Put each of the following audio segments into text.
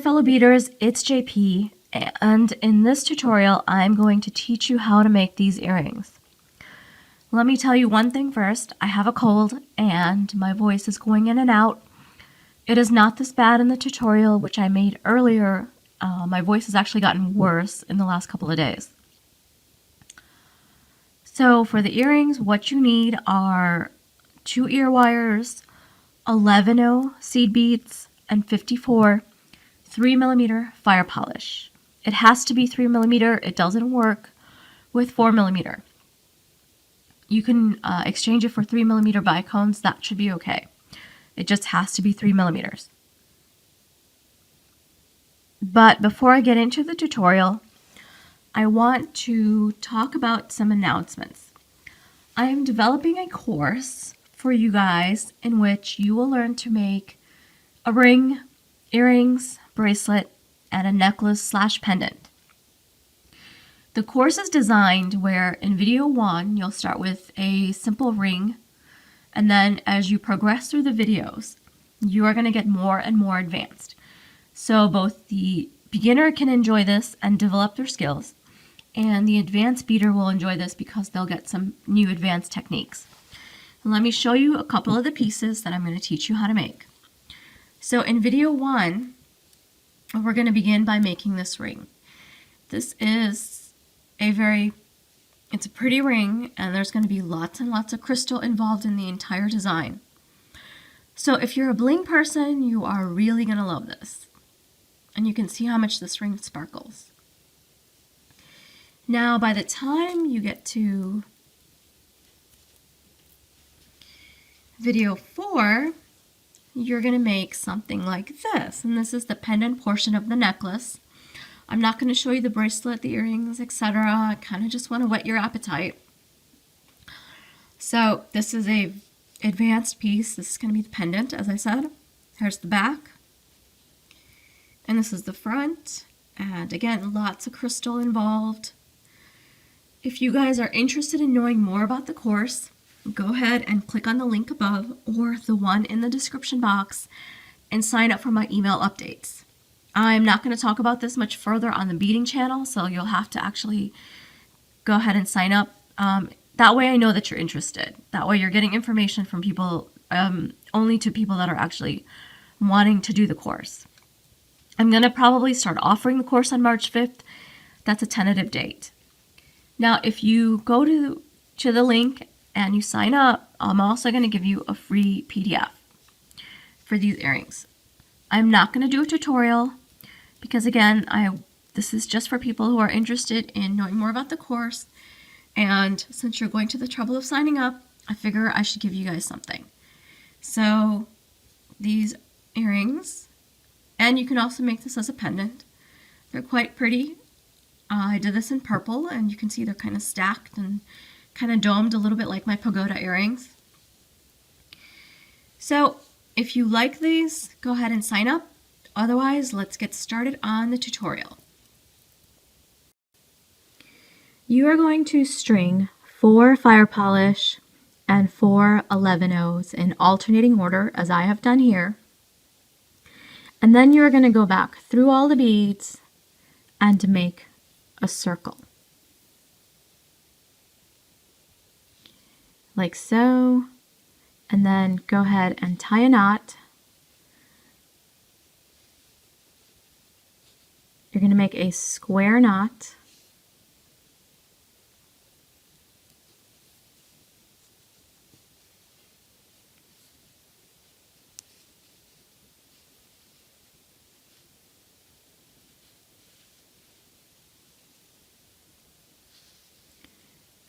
fellow beaders, it's JP, and in this tutorial I'm going to teach you how to make these earrings. Let me tell you one thing first. I have a cold and my voice is going in and out. It is not this bad in the tutorial which I made earlier. My voice has actually gotten worse in the last couple of days. So for the earrings, what you need are 2 ear wires, 11 seed beads, and 54 3mm fire polish. It has to be 3mm. It doesn't work with 4mm. You can exchange it for 3mm bicones. That should be okay. It just has to be 3mm. But before I get into the tutorial, I want to talk about some announcements. I am developing a course for you guys in which you will learn to make a ring, earrings, bracelet, and a necklace/pendant. The course is designed where in video 1 you'll start with a simple ring, and then as you progress through the videos you are going to get more and more advanced. So both the beginner can enjoy this and develop their skills, and the advanced beader will enjoy this because they'll get some new advanced techniques. And let me show you a couple of the pieces that I'm going to teach you how to make. So in video 1 we're going to begin by making this ring. This is it's a pretty ring, and there's going to be lots and lots of crystal involved in the entire design. So if you're a bling person, you are really going to love this. And you can see how much this ring sparkles. Now, by the time you get to video 4, you're going to make something like this. And this is the pendant portion of the necklace. I'm not going to show you the bracelet, the earrings, etc. I kind of just want to whet your appetite. So this is a advanced piece. This is going to be the pendant, as I said. Here's the back. And this is the front. And again, lots of crystal involved. If you guys are interested in knowing more about the course, go ahead and click on the link above or the one in the description box and sign up for my email updates. I'm not going to talk about this much further on the beading channel, so you'll have to actually go ahead and sign up. That way I know that you're interested. That way you're getting information from people, only to people that are actually wanting to do the course. I'm going to probably start offering the course on March 5th. That's a tentative date. Now, if you go to the link and you sign up, I'm also going to give you a free PDF for these earrings. I'm not going to do a tutorial because, again, this is just for people who are interested in knowing more about the course. And since you're going to the trouble of signing up, I figure I should give you guys something. So these earrings, and you can also make this as a pendant. They're quite pretty. I did this in purple, and you can see they're kind of stacked and kind of domed, a little bit like my pagoda earrings. So if you like these, go ahead and sign up. Otherwise, let's get started on the tutorial. You are going to string 4 fire polish and 4 11/0s in alternating order, as I have done here. And then you're going to go back through all the beads and make a circle. Like so. And then go ahead and tie a knot. You're going to make a square knot.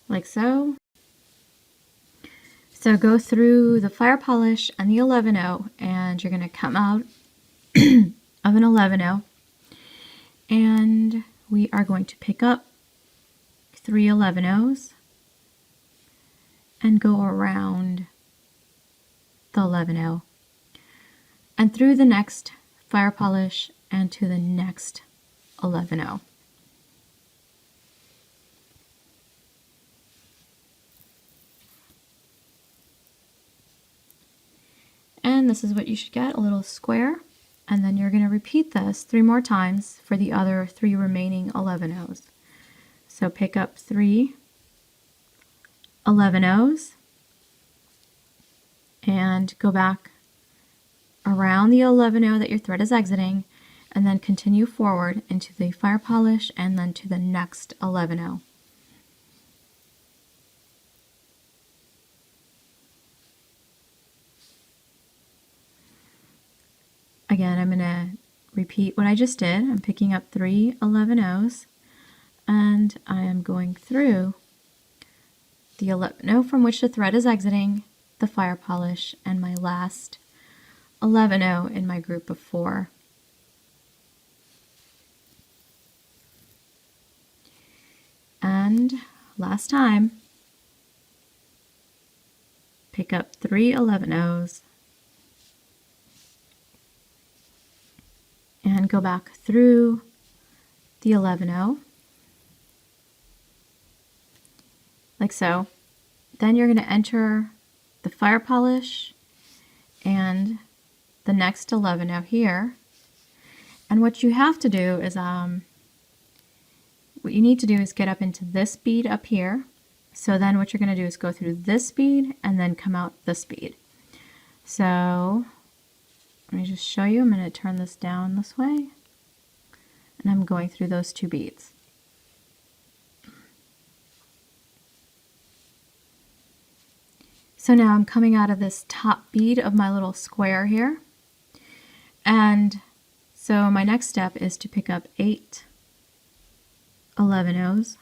Like so. So go through the fire polish and the 11/0, and you're going to come out of an 11/0, and we are going to pick up 3 11/0s and go around the 11/0 and through the next fire polish and to the next 11/0. And this is what you should get, a little square. And then you're going to repeat this 3 more times for the other 3 remaining 11 O's. So pick up 3 11 O's and go back around the 11 O that your thread is exiting, and then continue forward into the fire polish and then to the next 11 O. Again, I'm going to repeat what I just did. I'm picking up 3 11 O's and I am going through the 11 O from which the thread is exiting, the fire polish, and my last 11 O in my group of 4. And last time, pick up 3 11 O's and go back through the 11 O, like so. Then you're going to enter the fire polish and the next 11 O here. And what you have to do is, what you need to do is get up into this bead up here. So then what you're going to do is go through this bead and then come out this bead. So let me just show you. I'm going to turn this down this way, and I'm going through those 2 beads. So now I'm coming out of this top bead of my little square here. And so my next step is to pick up 8 11 O's.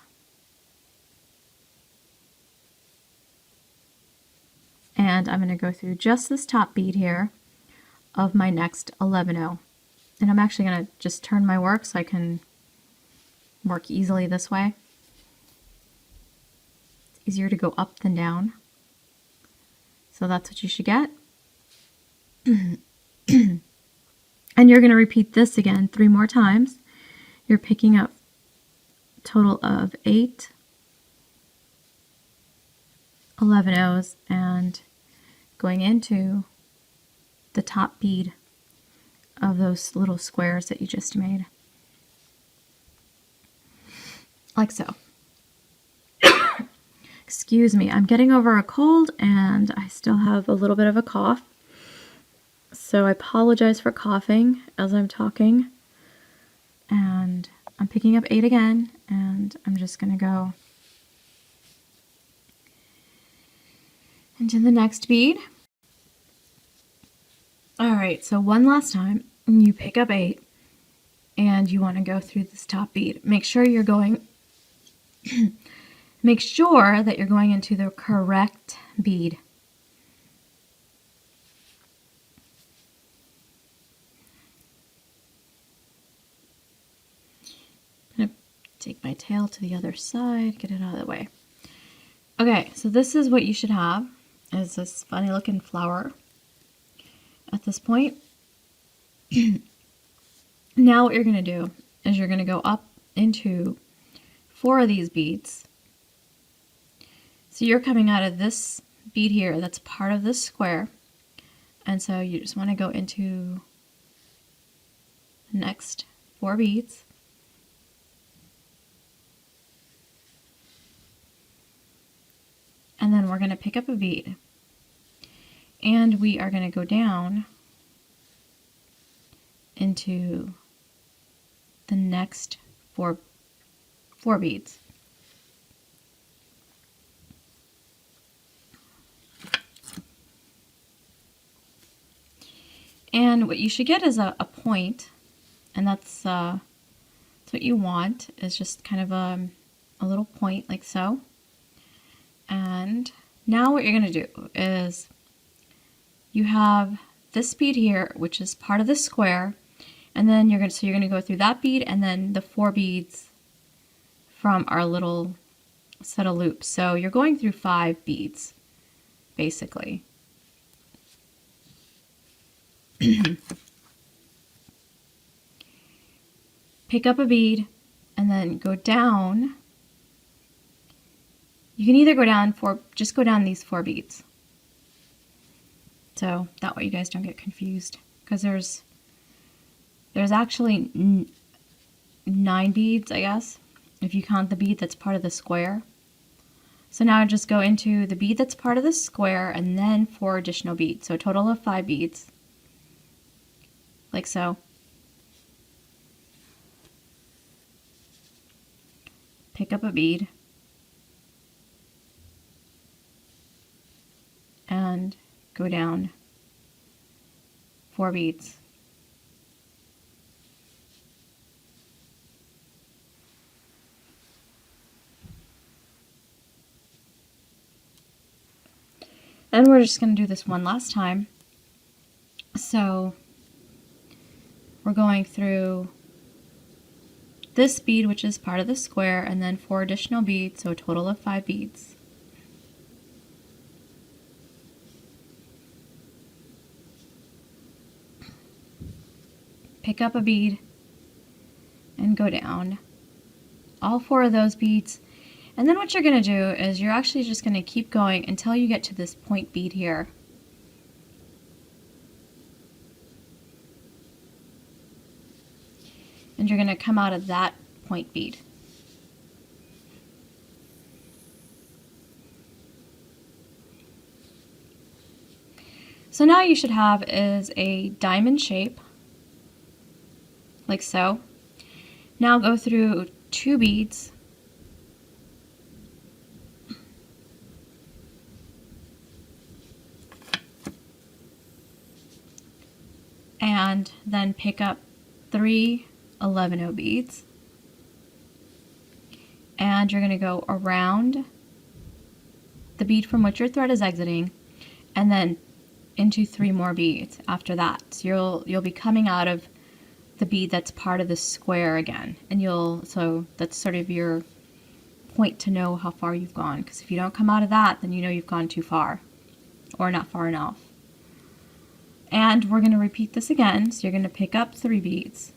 And I'm going to go through just this top bead here of my next 11 O. And I'm actually going to just turn my work so I can work easily this way. It's easier to go up than down. So that's what you should get. And you're going to repeat this again 3 more times. You're picking up a total of 8 11 O's and going into the top bead of those little squares that you just made. Like so. Excuse me, I'm getting over a cold and I still have a little bit of a cough. So I apologize for coughing as I'm talking. And I'm picking up 8 again, and I'm just going to go into the next bead. Alright, so one last time, you pick up 8 and you want to go through this top bead. Make sure you're going make sure that you're going into the correct bead. I'm going to take my tail to the other side, get it out of the way. Okay, so this is what you should have, is this funny looking flower at this point. Now what you're going to do is you're going to go up into 4 of these beads. So you're coming out of this bead here that's part of this square, and so you just want to go into the next 4 beads. And then we're going to pick up a bead, and we are going to go down into the next four beads. And what you should get is a point, and that's what you want, is just kind of a little point like so. And now what you're going to do is you have this bead here, which is part of the square, and then you're going to go through that bead and then the 4 beads from our little set of loops. So you're going through 5 beads, basically. Pick up a bead and then go down. You can either go down just go down these 4 beads. So that way you guys don't get confused, because there's There's actually 9 beads, I guess, if you count the bead that's part of the square. So now just go into the bead that's part of the square and then 4 additional beads. So a total of 5 beads, like so. Pick up a bead and go down 4 beads. And we're just going to do this one last time. So we're going through this bead, which is part of the square, and then 4 additional beads, so a total of 5 beads. Pick up a bead and go down all 4 of those beads. And then what you're going to do is you're actually just going to keep going until you get to this point bead here. And you're going to come out of that point bead. So now you should have is a diamond shape, like so. Now go through 2 beads. And then pick up 3 11-0 beads. And you're going to go around the bead from which your thread is exiting, and then into 3 more beads after that. So you'll be coming out of the bead that's part of the square again, and so that's sort of your point to know how far you've gone, because if you don't come out of that, then you know you've gone too far or not far enough. And we're going to repeat this again. So you're going to pick up 3 beads.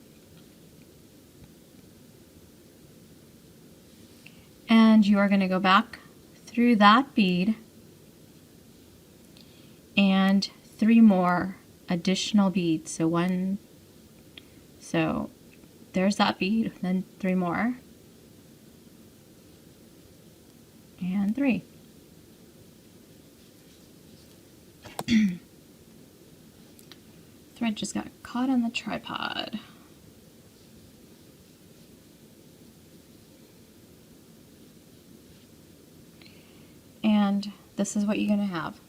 And you are going to go back through that bead and 3 more additional beads. So there's that bead, then 3 more, and 3. Thread just got caught on the tripod. And this is what you're going to have.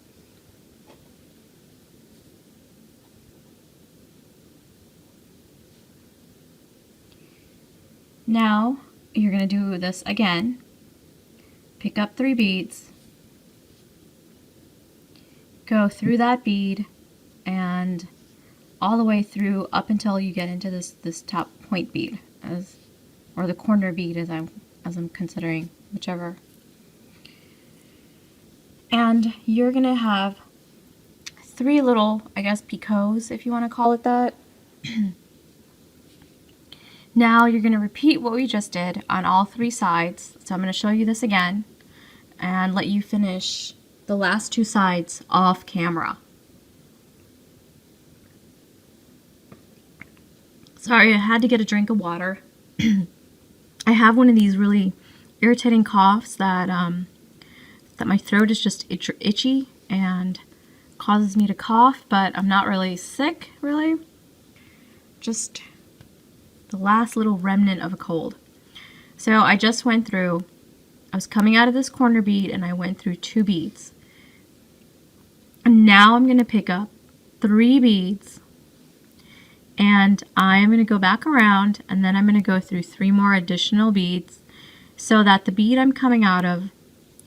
Now you're going to do this again. Pick up 3 beads, go through that bead, and all the way through up until you get into this top point bead, or the corner bead as I'm considering, whichever. And you're going to have 3 little, I guess, picots, if you want to call it that. Now you're going to repeat what we just did on all 3 sides. So I'm going to show you this again and let you finish the last 2 sides off camera. Sorry, I had to get a drink of water. I have one of these really irritating coughs that my throat is just itchy and causes me to cough, but I'm not really sick, really. Just the last little remnant of a cold. So I just went through, I was coming out of this corner bead and I went through 2 beads. And now I'm going to pick up 3 beads and I'm going to go back around, and then I'm going to go through 3 more additional beads so that the bead I'm coming out of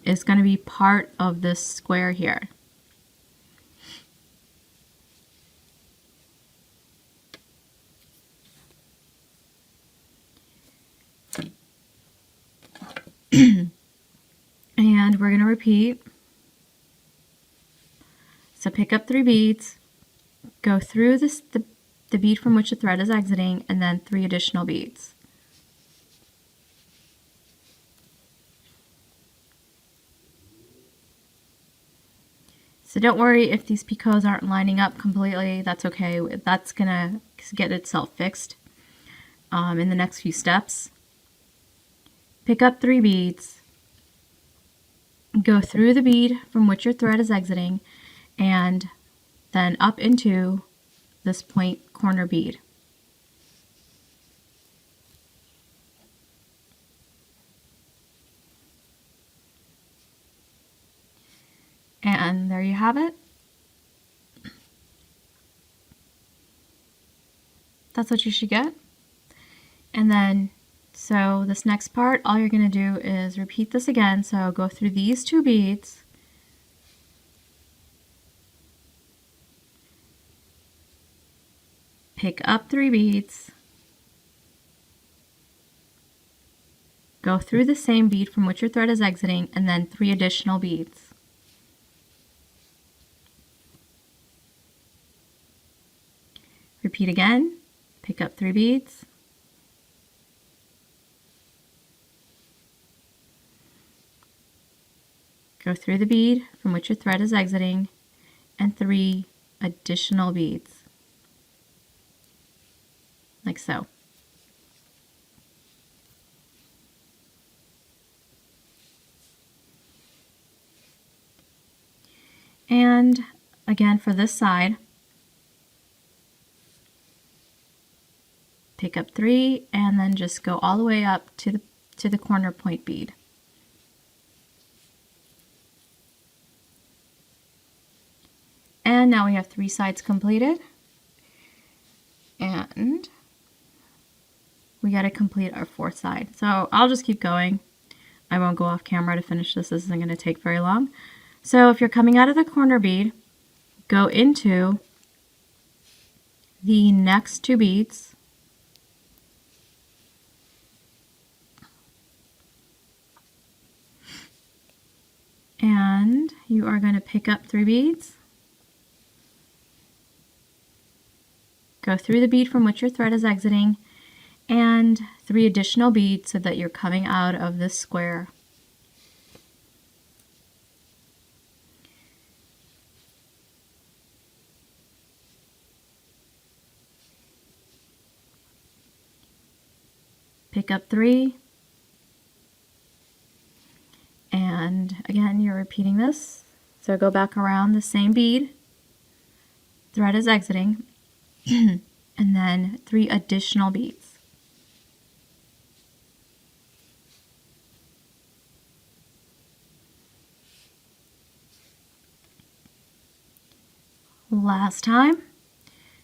is going to be part of this square here. And we're going to repeat. So pick up 3 beads, go through the bead from which the thread is exiting, and then 3 additional beads. So don't worry if these picots aren't lining up completely. That's okay. That's gonna get itself fixed in the next few steps. Pick up 3 beads, go through the bead from which your thread is exiting, and then up into this point corner bead. And there you have it. That's what you should get. And then, so this next part, all you're going to do is repeat this again. So go through these 2 beads, pick up 3 beads, go through the same bead from which your thread is exiting, and then 3 additional beads. Repeat again, pick up 3 beads, go through the bead from which your thread is exiting, and 3 additional beads, like so. And again for this side, pick up 3 and then just go all the way up to the corner point bead. And now we have 3 sides completed, and we got to complete our 4th side. So I'll just keep going. I won't go off camera to finish this. This isn't going to take very long. So if you're coming out of the corner bead, go into the next 2 beads, and you are going to pick up 3 beads, go through the bead from which your thread is exiting, and 3 additional beads so that you're coming out of this square. Pick up 3, and again you're repeating this. So go back around the same bead, thread is exiting, and then 3 additional beads. Last time,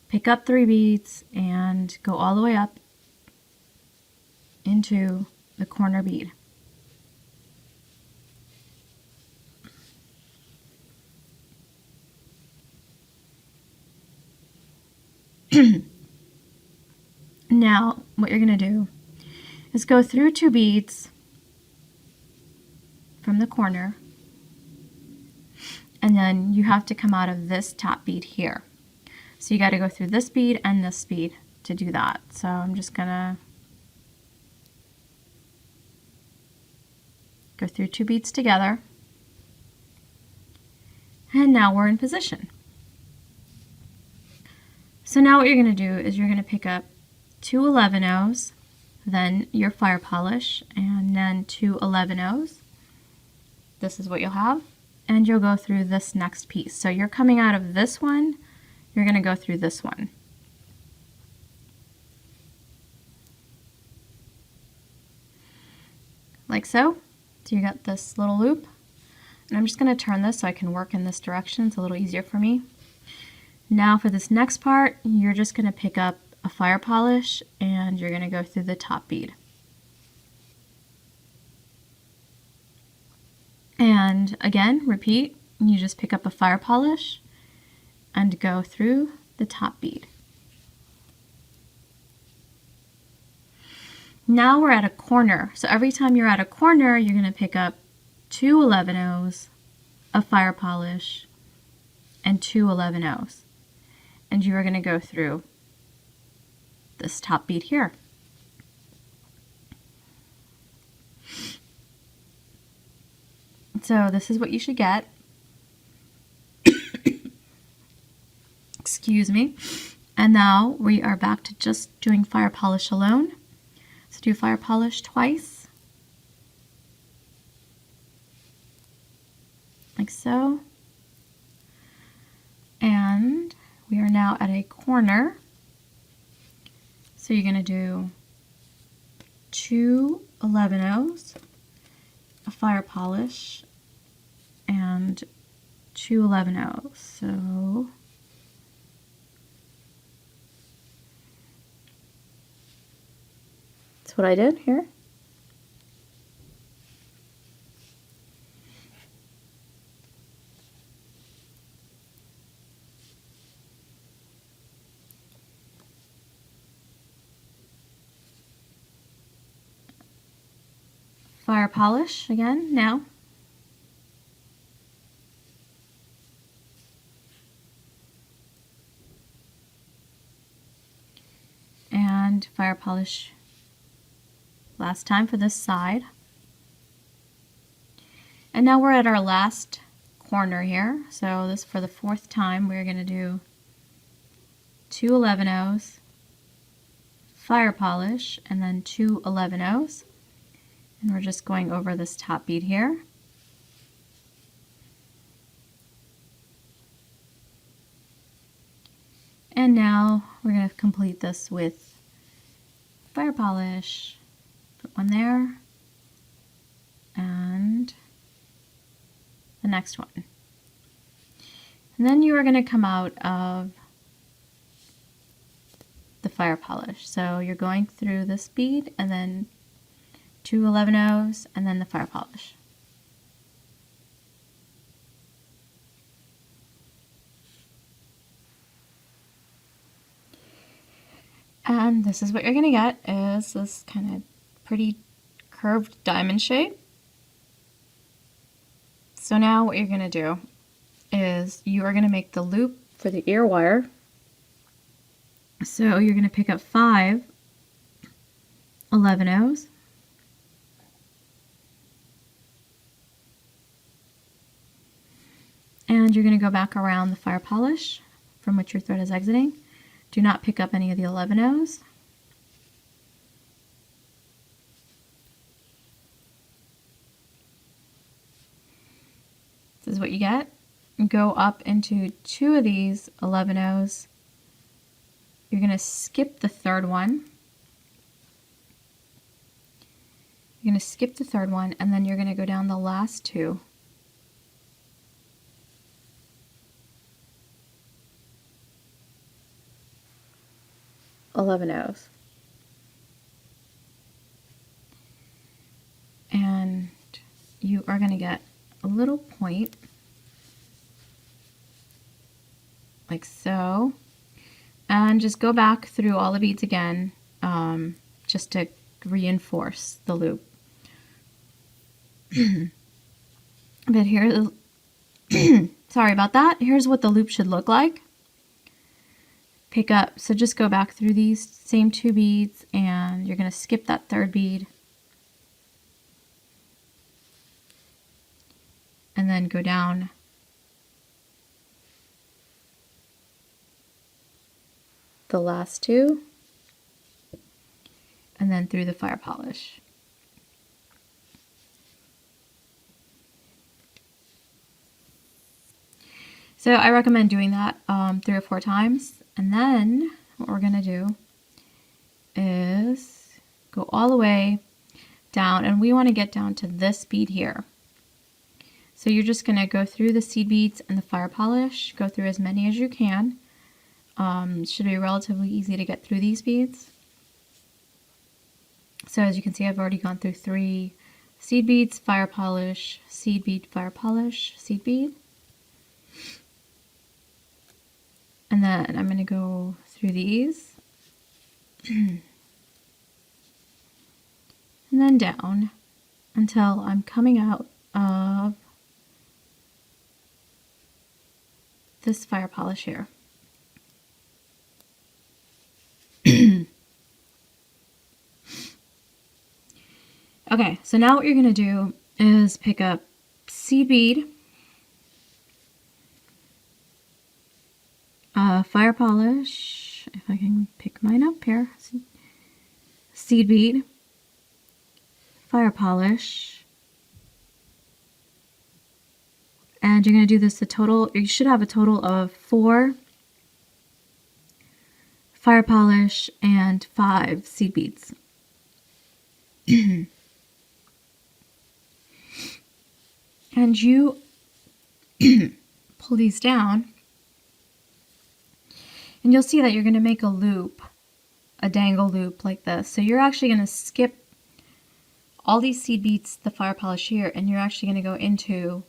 pick up 3 beads and go all the way up into the corner bead. Now what you're going to do is go through 2 beads from the corner, and then you have to come out of this top bead here. So you got to go through this bead and this bead to do that. So I'm just going to go through 2 beads together, and now we're in position. So now what you're going to do is you're going to pick up 2 11-0s, then your fire polish, and then 2 11-0s. This is what you'll have, and you'll go through this next piece. So you're coming out of this one, you're going to go through this one. Like so. So you got this little loop, and I'm just going to turn this so I can work in this direction. It's a little easier for me. Now for this next part, you're just going to pick up a fire polish and you're going to go through the top bead. And again, repeat, you just pick up a fire polish and go through the top bead. Now we're at a corner. So every time you're at a corner, you're going to pick up 2 11-0s, a fire polish, and 2 11-0s. And you are going to go through this top bead here. So this is what you should get. confuse me. And now we are back to just doing fire polish alone. So do fire polish twice, like so. And we are now at a corner. So you're going to do 2 11-0s, a fire polish, and 2 11-0s. So that's what I did here. Fire polish again now. And fire polish last time for this side. And now we're at our last corner here. So this, for the 4th time, we're going to do 2 11-0s, fire polish, and then 2 11-0s. And we're just going over this top bead here. And now we're going to complete this with fire polish. Put one there, and the next one. And then you are going to come out of the fire polish. So you're going through this bead, and then 2 11-0s, and then the fire polish. And this is what you're going to get, is this kind of pretty curved diamond shape. So now what you're going to do is you are going to make the loop for the ear wire. So you're going to pick up 5 11-0s. And you're going to go back around the fire polish from which your thread is exiting. Do not pick up any of the 11-0s. This is what you get. Go up into 2 of these 11-0s. You're going to skip the 3rd one. You're going to skip the 3rd one, and then you're going to go down the last 2. $11. And you are going to get a little point like so, and just go back through all the beads again, just to reinforce the loop. But here, sorry about that. Here's what the loop should look like. Pick up, so just go back through these same 2 beads, and you're going to skip that 3rd bead, and then go down the last 2, and then through the fire polish. So I recommend doing that 3 or 4 times. And then what we're going to do is go all the way down, and we want to get down to this bead here. So you're just going to go through the seed beads and the fire polish, go through as many as you can. It should be relatively easy to get through these beads. So as you can see, I've already gone through 3 seed beads, fire polish, seed bead, fire polish, seed bead. And then I'm going to go through these and then down until I'm coming out of this fire polish here. Okay, so now what you're going to do is pick up seed bead, fire polish, if I can pick mine up here, seed bead, fire polish, and you're going to do this you should have a total of 4 fire polish and 5 seed beads. And you pull these down, and you'll see that you're going to make a loop, a dangle loop like this. So you're actually going to skip all these seed beads, the fire polish here, and you're actually going to go into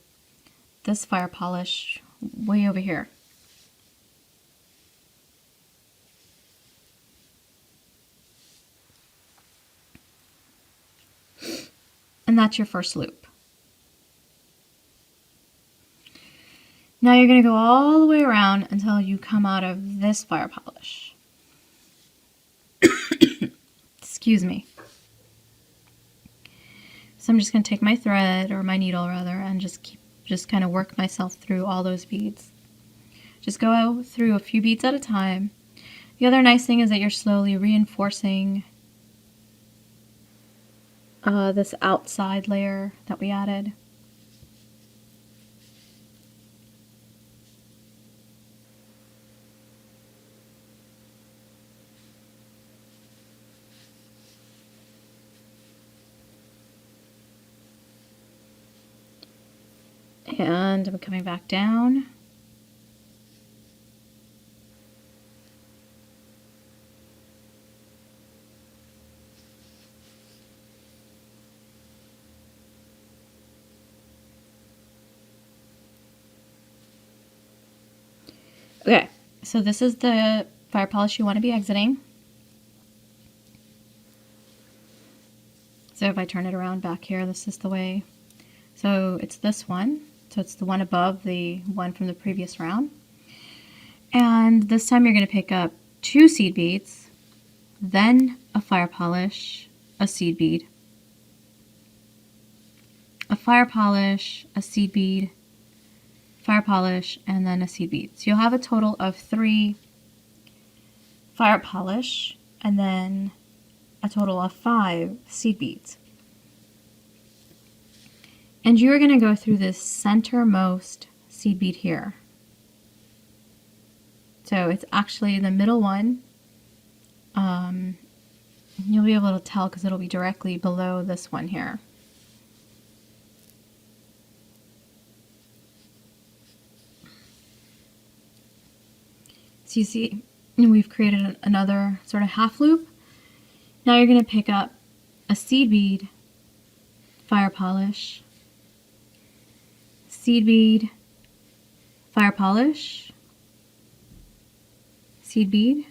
this fire polish way over here. And that's your first loop. Now you're going to go all the way around until you come out of this fire polish. Excuse me. So I'm just going to take my thread, or my needle rather, and just kind of work myself through all those beads. Just go through a few beads at a time. The other nice thing is that you're slowly reinforcing this outside layer that we added. And I'm coming back down. Okay, so this is the fire polish you want to be exiting. So if I turn it around back here, this is the way. So it's this one. So it's the one above the one from the previous round. And this time you're going to pick up 2 seed beads, then a fire polish, a seed bead, a fire polish, a seed bead, fire polish, and then a seed bead. So you'll have a total of 3 fire polish and then a total of 5 seed beads. And you're going to go through this centermost seed bead here. So it's actually the middle one. You'll be able to tell because it'll be directly below this one here. So you see, we've created another sort of half loop. Now you're going to pick up a seed bead, fire polish, seed bead, fire polish, seed bead,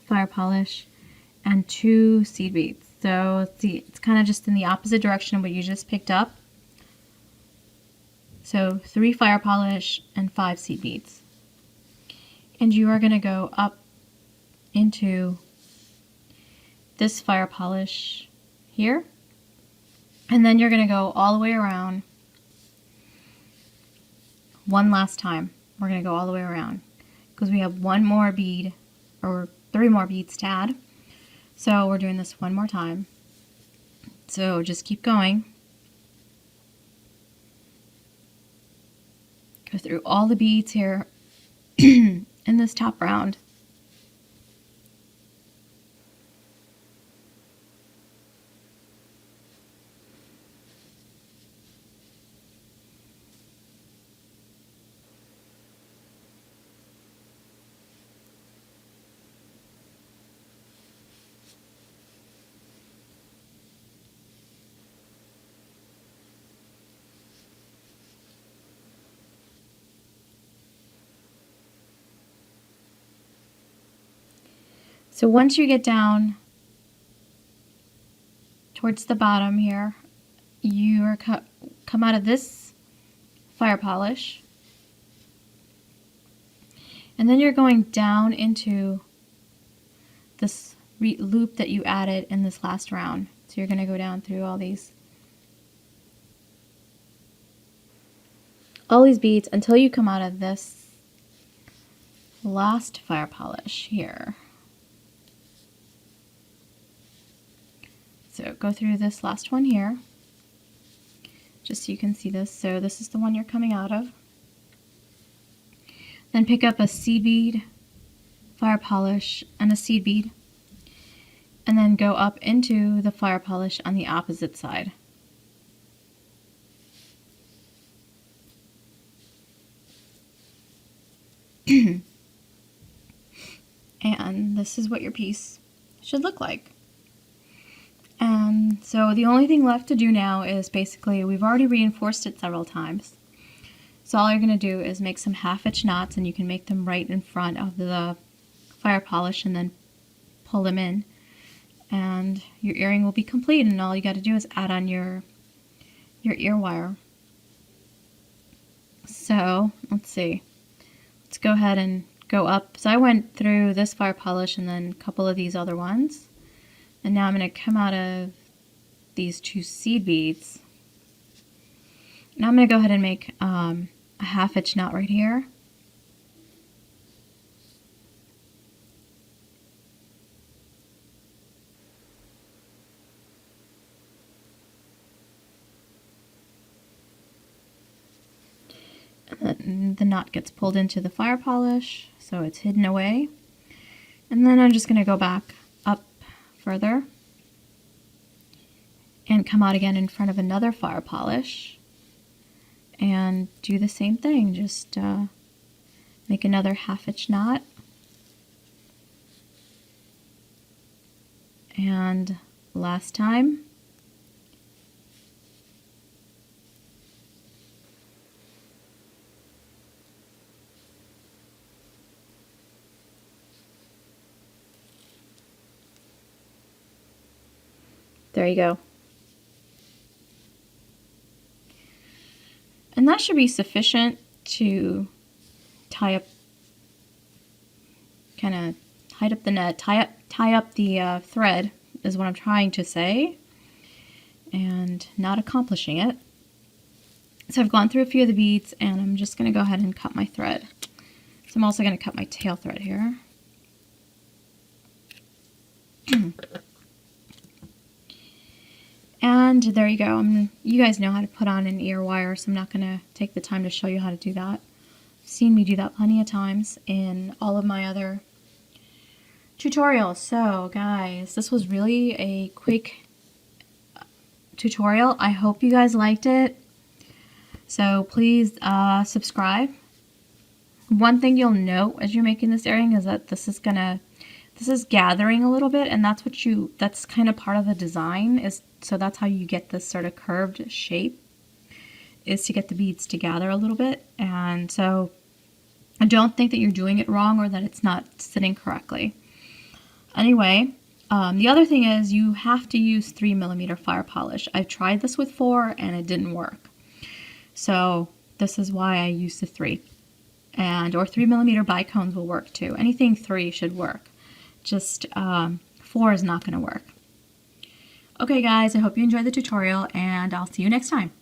fire polish, and 2 seed beads. So see, it's kind of just in the opposite direction of what you just picked up. So 3 fire polish and 5 seed beads. And you are going to go up into this fire polish here. And then you're going to go all the way around one last time. We're going to go all the way around because we have 1 more bead, or 3 more beads to add. So we're doing this one more time. So just keep going. Go through all the beads here in this top round. So once you get down towards the bottom here, you are come out of this fire polish, and then you're going down into this loop that you added in this last round. So you're going to go down through all these beads until you come out of this last fire polish here. So go through this last one here, just so you can see this. So this is the one you're coming out of. Then pick up a seed bead, fire polish, and a seed bead, and then go up into the fire polish on the opposite side. And this is what your piece should look like. And so the only thing left to do now is basically, we've already reinforced it several times. So all you're going to do is make some half-inch knots, and you can make them right in front of the fire polish and then pull them in. And your earring will be complete, and all you got to do is add on your ear wire. So let's see. Let's go ahead and go up. So I went through this fire polish and then a couple of these other ones. And now I'm going to come out of these two seed beads. Now I'm going to go ahead and make a half-inch knot right here. And then the knot gets pulled into the fire polish, so it's hidden away. And then I'm just going to go back up further and come out again in front of another fire polish and do the same thing. Just make another half-inch knot, and last time. There you go. And that should be sufficient to tie up the net, tie up the thread is what I'm trying to say, and not accomplishing it. So I've gone through a few of the beads, and I'm just going to go ahead and cut my thread. So I'm also going to cut my tail thread here. And there you go. You guys know how to put on an ear wire, so I'm not going to take the time to show you how to do that. You've seen me do that plenty of times in all of my other tutorials. So guys, this was really a quick tutorial. I hope you guys liked it. So please subscribe. One thing you'll note as you're making this earring is that this is gathering a little bit, and that's kind of part of the design, so that's how you get this sort of curved shape, is to get the beads to gather a little bit. And so I don't think that you're doing it wrong or that it's not sitting correctly. Anyway, the other thing is you have to use 3mm fire polish. I've tried this with 4 and it didn't work. So this is why I use the 3. Or 3mm bicones will work too. Anything 3 should work. Just 4 is not going to work. Okay guys, I hope you enjoyed the tutorial, and I'll see you next time.